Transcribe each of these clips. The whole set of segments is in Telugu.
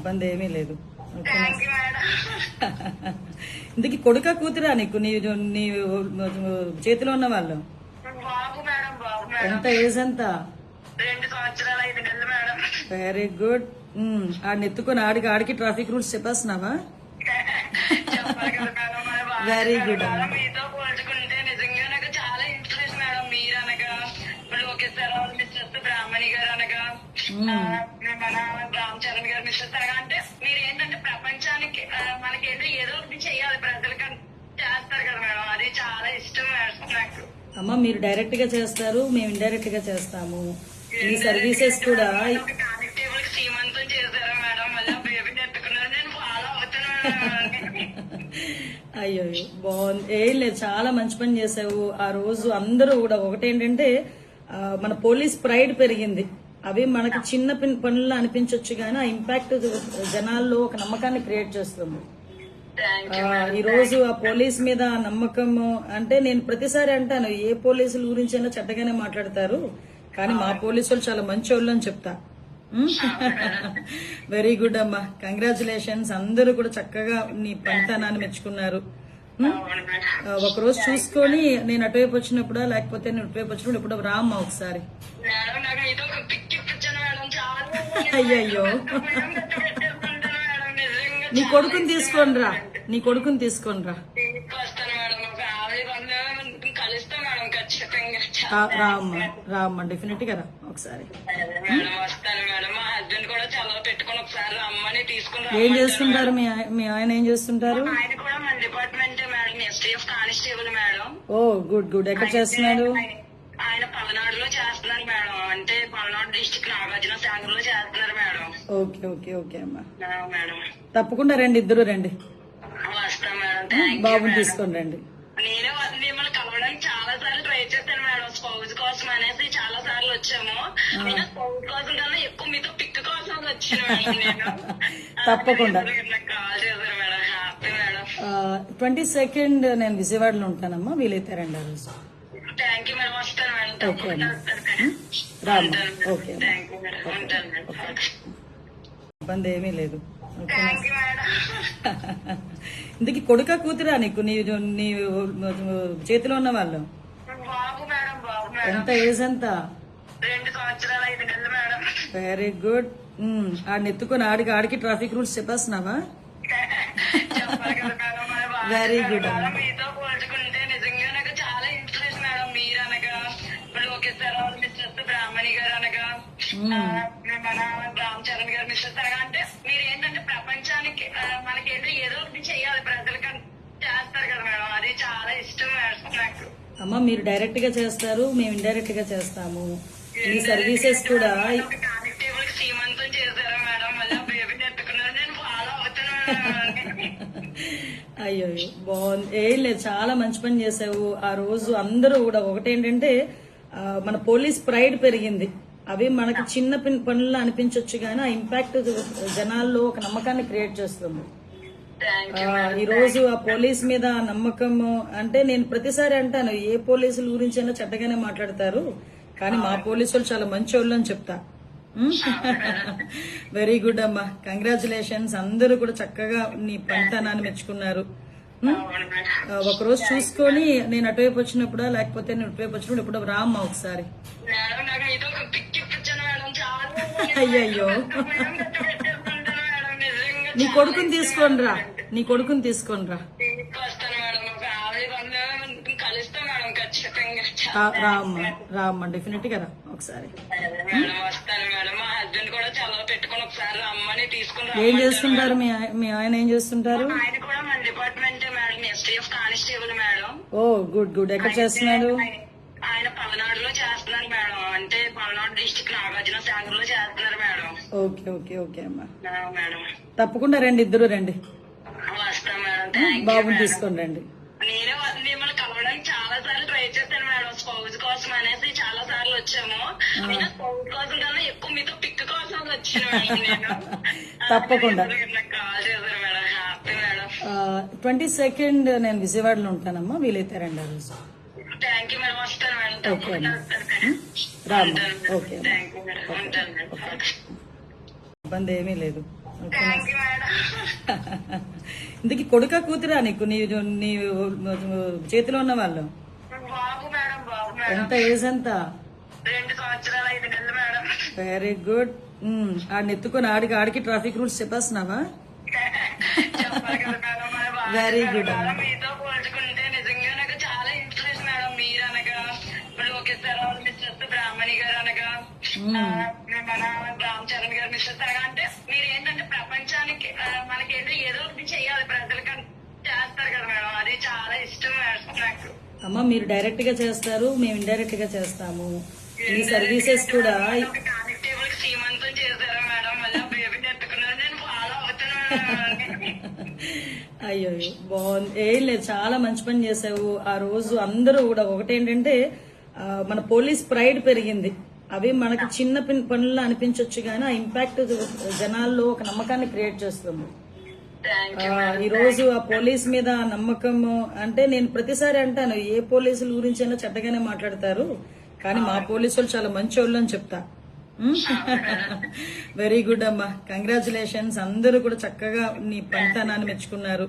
ఇబ్బంది ఏమీ లేదు. ఇందుకు కొడుక కూతురా నీకు నీ నీ చేతిలో ఉన్న వాళ్ళు ఎంత ఏజ్ ఎంత? 2 సంవత్సరాలు 5 నెలలు మేడం. Very good. ఆడిని ఎత్తుకొని ఆడికి ట్రాఫిక్ రూల్స్ చెప్పేస్తున్నావా? చెప్పాలి కదా మేడం, మన బాధ్యత వెరీ గుడ్ మేడం. అమ్మా. మీతో పోల్చుకుంటే నిజంగా నాకు చాలా ఇన్స్పిరేషన్ మేడం. మీరు అనగా లోకేశ్వరరావు మిస్సెస్ బ్రాహ్మణి గారు అనగా మన రామ్ చరణ్ గారు మిస్సెస్ అనగా అంటే మీరు ఏంటంటే ప్రపంచానికి మనకేంటో ఏదో ఒకటి చెయ్యాలి ప్రజలకి చేస్తారు కదా మేడం. అది చాలా ఇష్టం మేడం నాకు. అమ్మ మీరు డైరెక్ట్ గా చేస్తారు, మేము ఇండైరెక్ట్ గా చేస్తాము. ఈ సర్వీసెస్ కూడా కానిస్టేబుల్ కి సీమంతం చేశారు మేడం. మళ్ళీ బేబీని ఎత్తుకున్నారు. నేను ఫాలో అవుతున్నాను. అయ్యో బాగుంది. ఏం లేదు, చాలా మంచి పని చేసావు. ఆ రోజు అందరూ కూడా ఒకటేంటంటే మన పోలీస్ ప్రైడ్ పెరిగింది. అవి మనకి చిన్న పనులు అనిపించవచ్చు కానీ ఆ ఇంపాక్ట్ జనాల్లో ఒక నమ్మకాన్ని క్రియేట్ చేస్తుంది. ఈ రోజు ఆ పోలీస్ మీద నమ్మకం అంటే నేను ప్రతిసారి అంటాను, ఏ పోలీసుల గురించి అయినా చెడ్డగానే మాట్లాడతారు కానీ మా పోలీసులు చాలా మంచి వాళ్ళు అని చెప్తా. వెరీ గుడ్ అమ్మా, కంగ్రాచులేషన్స్. అందరూ కూడా చక్కగా నీ పనితనాన్ని మెచ్చుకున్నారు. ఒకరోజు చూసుకొని నేను అటువైపు వచ్చినప్పుడా లేకపోతే నేను ఇటువైపు వచ్చినప్పుడు ఇప్పుడు రామ్మా ఒకసారి. అయ్యయ్యో నీ కొడుకుని తీసుకోండి రా, నీ కొడుకుని తీసుకోండి రా. రామ్మా డెఫినెట్ గా రా ఒకసారి. ఏం చేస్తుంటారు మీ ఆయన ఏం చేస్తుంటారు? Constable madam. Oh good good. ఎక్కడ చేస్తున్నాడు? ఆయన పల్నాడులో చేస్తున్నారు మేడం. అంటే పల్నాడు డిస్ట్రిక్ట్ నాగార్జున సాగర్ లో చేస్తున్నారు మేడం. ఓకే ఓకే ఓకే అమ్మా, మేడం తప్పకుండా రండి, ఇద్దరు రండి. వస్తాం మేడం. బాబుని తీసుకొని రండి. నేను మిమ్మల్ని కలవడానికి చాలా సార్లు ట్రై చేశాను మేడం. స్పౌజ్ కోసం అనేసి చాలా సార్లు వచ్చాము. అయినా స్పౌజ్ కోసం కన్నా ఎక్కువ మీతో పిక్ కోసం వచ్చాను నేను. తప్పకుండా కాల్ చేశారు మేడం. Happy madam. 22nd నేను విజయవాడలో ఉంటానమ్మా, వీలైతే రండి ఆ రోజు. Thank you madam. వస్తాను మేడం. ఓకే తప్పకుండా వస్తాను. రామ్మా. Okay thank you madam. ఉంటాను మేడం. ఇబ్బంది ఏమీ లేదు. Thank you madam. ఇందుకు కొడుక కూతురా నీకు నీ నీ చేతిలో ఉన్న వాళ్ళు బాబు మేడం. బాబు మేడం. ఎంత ఏజ్ ఎంత? 2 సంవత్సరాలు 5 నెలలు మేడం. Very good. ఆడిని ఎత్తుకొని ఆడికి ట్రాఫిక్ రూల్స్ చెప్పేస్తున్నావా? చెప్పాలి కదా మేడం, మన వెరీ బాధ్యత గుడ్ మేడం. అమ్మా. మీతో పోల్చుకుంటే నిజంగా నాకు చాలా ఇన్స్పిరేషన్ మేడం. మీరు అనగా లోకేశ్వరరావు మిస్సెస్ బ్రాహ్మణి గారు అనగా మన రామ్ చరణ్ గారు మిస్సెస్ అనగా అంటే మీరు ఏంటంటే ప్రపంచానికి మనకేంటో ఏదో ఒకటి చెయ్యాలి ప్రజలకి చేస్తారు కదా మేడం. అది చాలా ఇష్టం మేడం నాకు. అమ్మ మీరు డైరెక్ట్ గా చేస్తారు, మేము ఇండైరెక్ట్ గా చేస్తాము. ఈ సర్వీసెస్ కూడా కానిస్టేబుల్ కి సీమంతం చేశారు మేడం. మళ్ళీ బేబీని ఎత్తుకున్నారు. నేను ఫాలో అవుతున్నాను. అయ్యో బాగుంది. ఏం లేదు, చాలా మంచి పని చేసావు. ఆ రోజు అందరూ కూడా ఒకటేంటంటే మన పోలీస్ ప్రైడ్ పెరిగింది. అవి మనకి చిన్న పనులు అనిపించవచ్చు కానీ ఆ ఇంపాక్ట్ జనాల్లో ఒక నమ్మకాన్ని క్రియేట్ చేస్తుంది. ఈ రోజు ఆ పోలీస్ మీద నమ్మకం అంటే నేను ప్రతిసారి అంటాను, ఏ పోలీసుల గురించి అయినా చెడ్డగానే మాట్లాడతారు కానీ మా పోలీసులు చాలా మంచి వాళ్ళు అని చెప్తా. వెరీ గుడ్ అమ్మా, కంగ్రాచులేషన్స్. అందరూ కూడా చక్కగా నీ పనితనాన్ని మెచ్చుకున్నారు. ఒకరోజు చూసుకొని నేను అటువైపు వచ్చినప్పుడా లేకపోతే నేను ఇటువైపు వచ్చినప్పుడు ఇప్పుడు రామ్మా ఒకసారి. అయ్యయ్యో నీ కొడుకుని తీసుకోండి రా, నీ కొడుకుని తీసుకోండి రా. రామ్మా డెఫినెట్ గా రా ఒకసారి. ఏం చేస్తుంటారు మీ ఆయన ఏం చేస్తుంటారు? ఆయన కూడా మన department madam. STF constable madam. Oh good good. ఎక్కడ చేస్తున్నాడు? ఆయన పల్నాడులో చేస్తున్నారు మేడం. అంటే పల్నాడు డిస్ట్రిక్ట్ నాగార్జున సాగర్ లో చేస్తున్నారు మేడం. ఓకే ఓకే ఓకే అమ్మా, మేడం. తప్పకుండా రండి, ఇద్దరు రండి. వస్తాం మేడం. బాబుని తీసుకొని రండి. నేను మిమ్మల్ని కలవడానికి చాలా సార్లు ట్రై చేశాను మేడం. స్పౌజ్ కోసం అనేసి చాలా సార్లు వచ్చాము. అయినా స్పౌజ్ కోసం కన్నా ఎక్కువ మీతో పిక్ కోసం వచ్చాను నేను. తప్పకుండా కాల్ చేశారు మేడం. Happy madam. 22nd నేను విజయవాడలో ఉంటానమ్మా, వీలైతే రండి ఆ రోజు. Thank you madam. వస్తాను మేడం. ఓకే తప్పకుండా వస్తాను. రామ్మా. Okay thank you madam. ఉంటాను మేడం. ఇబ్బంది ఏమీ లేదు. Thank you madam. ఇందుకు కొడుక కూతురా నీకు నీ చేతిలో ఉన్న వాళ్ళు బాబు మేడం, బాబు మేడం. ఎంత ఏజ్ ఎంత? 2 సంవత్సరాలు 5 నెలలు మేడం. Very good. ఆడిని ఎత్తుకొని ఆడికి ట్రాఫిక్ రూల్స్ చెప్పేస్తున్నావా? చెప్పాలి కదా మేడం, మన బాబు Very good. మేడం. మీతో పోల్చుకుంటే నిజంగా నాకు చాలా ఇన్స్పిరేషన్ మేడం. మీరు అనగా లోకేష్ సార్ వాళ్ళ మిస్సెస్ బ్రాహ్మణి గారు అనగా మన రామ్ చరణ్ గారు మిస్సెస్ అనగా అంటే మీరు ఏంటంటే ప్రపంచానికి మనకేంటో ఏదో ఒకటి చెయ్యాలి, ప్రజలకి చేస్తారు కదా మేడం. అది చాలా ఇష్టం మేడం నాకు. అమ్మ మీరు డైరెక్ట్ గా చేస్తారు, మేము ఇండైరెక్ట్ గా చేస్తాము. ఈ సర్వీసెస్ కూడా కానిస్టేబుల్ కి సీమంతం చేశారా మేడం? మళ్ళీ బేబీని ఎత్తుకున్నారు. నేను ఫాలో అవుతున్నాను. అయ్యో బాగుంది. ఏం లేదు, చాలా మంచి పని చేసావు. ఆ రోజు అందరూ కూడా ఒకటేంటంటే మన పోలీస్ ప్రైడ్ పెరిగింది. అవి మనకి చిన్న పనుల్లో అనిపించవచ్చు కానీ ఆ ఇంపాక్ట్ జనాల్లో ఒక నమ్మకాన్ని క్రియేట్ చేస్తుంది. ఈ రోజు ఆ పోలీస్ మీద నమ్మకం అంటే నేను ప్రతిసారి అంటాను, ఏ పోలీసుల గురించి అయినా చెడ్డగానే మాట్లాడతారు కానీ మా పోలీసులు చాలా మంచి వాళ్ళు అని చెప్తా. వెరీ గుడ్ అమ్మా, కంగ్రాచులేషన్స్. అందరూ కూడా చక్కగా నీ పనితనాన్ని మెచ్చుకున్నారు.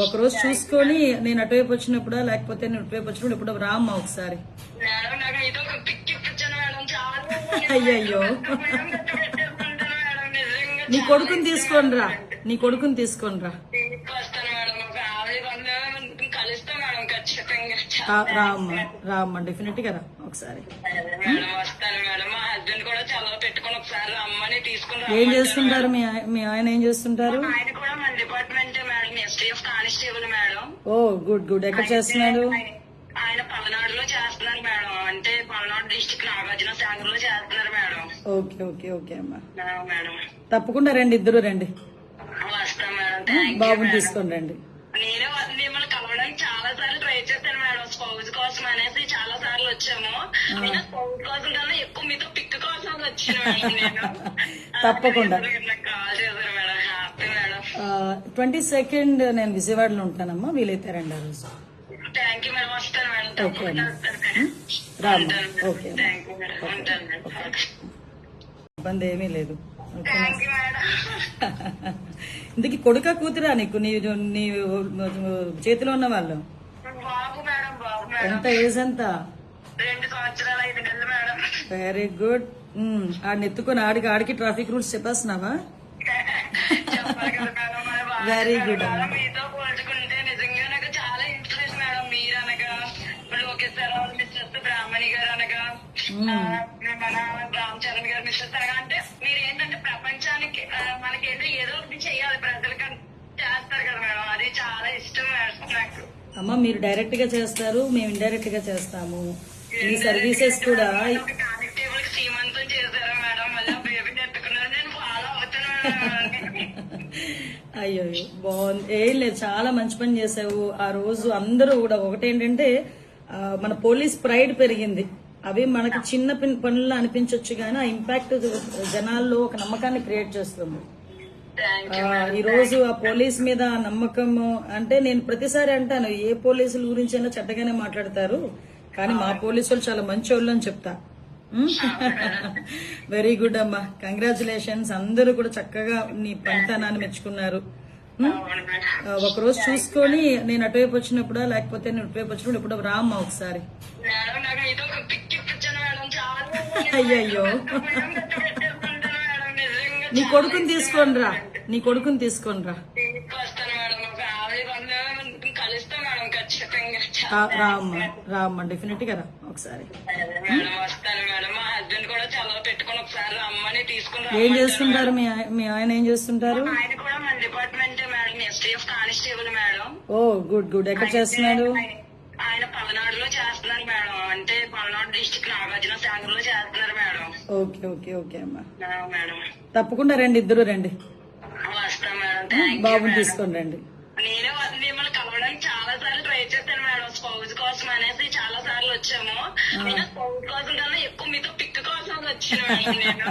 ఒకరోజు చూసుకొని నేను అటువైపు వచ్చినప్పుడా లేకపోతే నేను ఇటువైపు వచ్చినప్పుడు ఇప్పుడు రామ్మా ఒకసారి. మేడం నాకు మీతో ఒక పిక్ ఇప్పించాను మేడం. చాలా అయ్యయ్యో, నీ కొడుకుని తీసుకొనిరా, నీ కొడుకుని తీసుకొనిరా. వస్తాను మేడం. ఒక 50 కలుస్తాను మేడం ఖచ్చితంగా. రామ్మా డెఫినెట్ గా రా ఒకసారి. మేడం వస్తాను మేడం. మా హస్బెండ్ కూడా చదవ పెట్టుకుని ఒకసారి అమ్మని తీసుకుని ఏం చేస్తుంటారు మీ ఆయన ఏం చేస్తుంటారు? ఆయన కూడా మన department madam, STF constable madam. Oh good good. ఎక్కడ చేస్తున్నాడు? ఆయన పల్నాడులో చేస్తున్నారు మేడం. అంటే పల్నాడు డిస్ట్రిక్ట్ నాగార్జున సాగర్ లో చేస్తున్నారు మేడం. ఓకే ఓకే ఓకే అమ్మా, మేడం తప్పకుండా రండి, ఇద్దరు రండి. వస్తాం మేడం. థ్యాంక్ యూ బాబుని మేడం. తీసుకొని రండి. నేను మిమ్మల్ని కలవడానికి చాలా సార్లు ట్రై చేశాను మేడం. స్పౌజ్ కోసం అనేసి చాలా సార్లు వచ్చాము. నేను స్పౌజ్ కోసం కన్నా ఎక్కువ మీతో పిక్ కోసం వచ్చాను మేడం. నేను తప్పకుండా. నాకు కాల్ చేశారు మేడం. Happy madam. 22nd నేను విజయవాడలో ఉంటానమ్మా, వీలైతే రండి ఆ రోజు. Thank you madam. వస్తాను మేడం. తప్పకుండా వస్తాను మేడం. రామ్మా. Okay thank you madam. ఉంటాను మేడం. ఇబ్బంది ఏమీ లేదు. Thank you madam. ఇందుకు కొడుక కూతురా నీకు నీ చేతిలో ఉన్న వాళ్ళు బాబు మేడం, బాబు మేడం. ఎంత ఏజ్ ఎంత? 2 సంవత్సరాలు 5 నెలలు మేడం. Very good. ఆడిని ఎత్తుకొని ఆడికి ట్రాఫిక్ రూల్స్ చెప్పేస్తున్నావా? చెప్పాలి కదా మేడం, మన బాబు వెరీ గుడ్. మేడం. మీతో పోల్చుకుంటే నిజంగా నాకు చాలా ఇన్స్పిరేషన్ మేడం. మీరు అనగా లోకేష్ సార్ వాళ్ళ మిస్సెస్ బ్రాహ్మణి గారు అనగా మన రామ్ చరణ్ గారు మిస్సెస్ అనగా అంటే మీరు ఏంటంటే ప్రపంచానికి మనకేంటో ఏదో ఒకటి చెయ్యాలి, ప్రజలకి చేస్తారు కదా మేడం. అది చాలా ఇష్టం మేడం నాకు. అమ్మ మీరు డైరెక్ట్ గా చేస్తారు, మేము ఇండైరెక్ట్ గా చేస్తాము. ఈ సర్వీసెస్ కూడా కానిస్టేబుల్ కి సీమంతం చేశారా మేడం? మళ్ళీ బేబీని ఎత్తుకున్నారు. నేను ఫాలో అవుతున్నాను. అయ్యో బాగుంది. ఏం లేదు, చాలా మంచి పని చేసావు. ఆ రోజు అందరూ కూడా ఒకటేంటంటే మన పోలీస్ ప్రైడ్ పెరిగింది. అవి మనకి చిన్న పనుల్లో అనిపించవచ్చు కానీ ఆ ఇంపాక్ట్ జనాల్లో ఒక నమ్మకాన్ని క్రియేట్ చేస్తుంది. ఈ రోజు ఆ పోలీస్ మీద నమ్మకం అంటే నేను ప్రతిసారి అంటాను, ఏ పోలీసుల గురించి అయినా చెడ్డగానే మాట్లాడతారు కానీ మా పోలీసులు చాలా మంచి వాళ్ళు అని చెప్తా. వెరీ గుడ్ అమ్మా, కంగ్రాచులేషన్స్. అందరూ కూడా చక్కగా నీ పనితనాన్ని మెచ్చుకున్నారు. ఒకరోజు చూసుకొని నేను అటువైపు వచ్చినప్పుడా లేకపోతే నేను ఇటువైపు వచ్చినప్పుడు ఇప్పుడు రామ్మా ఒకసారి. మేడం నాకు మీతో ఒక పిక్ ఇప్పించాను మేడం. చాలా అయ్యయ్యో, నీ కొడుకుని తీసుకొనిరా, నీ కొడుకుని తీసుకొనిరా. వస్తాను మేడం. ఒక 50 కలుస్తాను మేడం ఖచ్చితంగా. రామ్మా డెఫినెట్ గా రా ఒకసారి. మేడం వస్తాను మేడం. మా హస్బెండ్ కూడా చదవ పెట్టుకుని ఒకసారి అమ్మని తీసుకుని ఏం చేస్తుంటారు మీ ఆయన ఏం చేస్తుంటారు? ఆయన కూడా మన department madam, STF constable madam. Oh good good. ఎక్కడ చేస్తున్నాడు? ఆయన పల్నాడులో చేస్తున్నారు మేడం. అంటే పల్నాడు డిస్ట్రిక్ట్ నాగార్జున సాగర్ లో చేస్తున్నారు మేడం. ఓకే ఓకే ఓకే అమ్మా, మేడం తప్పకుండా రండి, ఇద్దరు రండి. వస్తాం మేడం. థ్యాంక్ యూ బాబుని మేడం. తీసుకొని రండి. నేను మిమ్మల్ని కలవడానికి చాలా సార్లు ట్రై చేశాను మేడం. స్పౌజ్ కోసం అనేసి చాలా సార్లు వచ్చాము. నేను స్పౌజ్ కోసం కన్నా ఎక్కువ మీతో పిక్ కోసం వచ్చాను మేడం. నేను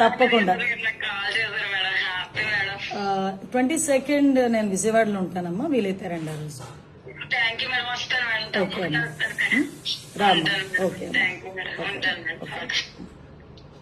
తప్పకుండా. నాకు కాల్ చేశారు మేడం. Happy madam. 22nd నేను విజయవాడలో ఉంటానమ్మా, వీలైతే రండి ఆ రోజు. Thank you madam. వస్తాను మేడం. ఓకే తప్పకుండా అమ్మా. వస్తాను మేడం. రామ్మా. Okay thank you madam. ఉంటాను మేడం.